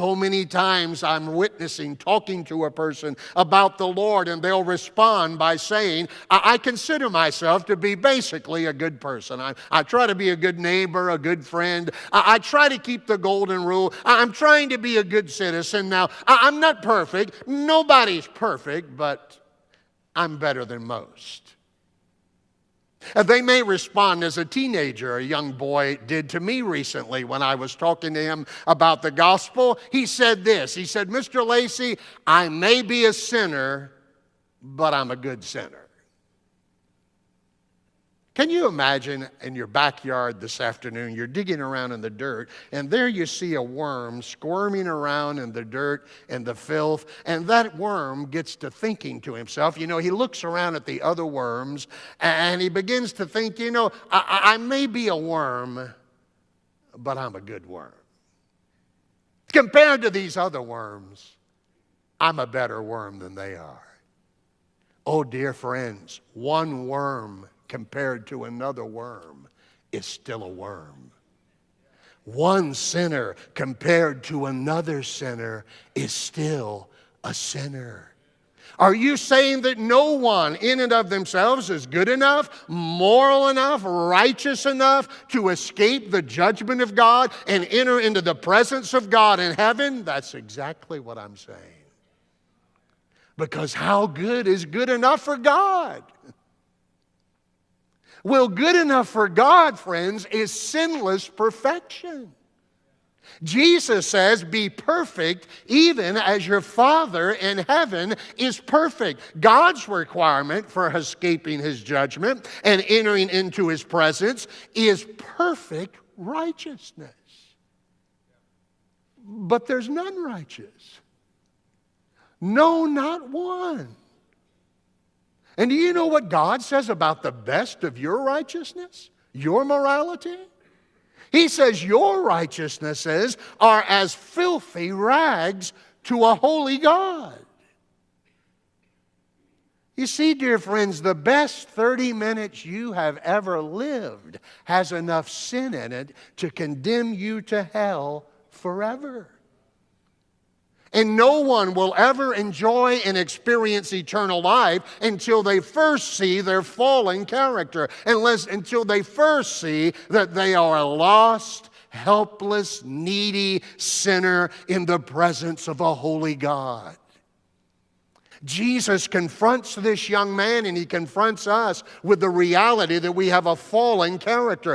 So many times I'm witnessing, talking to a person about the Lord, and they'll respond by saying, I consider myself to be basically a good person. I try to be a good neighbor, a good friend. I try to keep the golden rule. I'm trying to be a good citizen. Now, I'm not perfect. Nobody's perfect, but I'm better than most. They may respond as a teenager, a young boy did to me recently when I was talking to him about the gospel. He said this, he said, Mr. Lacey, I may be a sinner, but I'm a good sinner. Can you imagine in your backyard this afternoon, you're digging around in the dirt, and there you see a worm squirming around in the dirt and the filth, and that worm gets to thinking to himself, he looks around at the other worms, and he begins to think, I may be a worm, but I'm a good worm. Compared to these other worms, I'm a better worm than they are. Oh, dear friends, one worm compared to another worm is still a worm. One sinner compared to another sinner is still a sinner. Are you saying that no one in and of themselves is good enough, moral enough, righteous enough to escape the judgment of God and enter into the presence of God in heaven? That's exactly what I'm saying. Because how good is good enough for God? Well, good enough for God, friends, is sinless perfection. Jesus says, be perfect even as your Father in heaven is perfect. God's requirement for escaping his judgment and entering into his presence is perfect righteousness. But there's none righteous. No, not one. And do you know what God says about the best of your righteousness? Your morality? He says your righteousnesses are as filthy rags to a holy God. You see, dear friends, the best 30 minutes you have ever lived has enough sin in it to condemn you to hell forever. And no one will ever enjoy and experience eternal life until they first see their fallen character, until they first see that they are a lost, helpless, needy sinner in the presence of a holy God. Jesus confronts this young man, and he confronts us with the reality that we have a fallen character.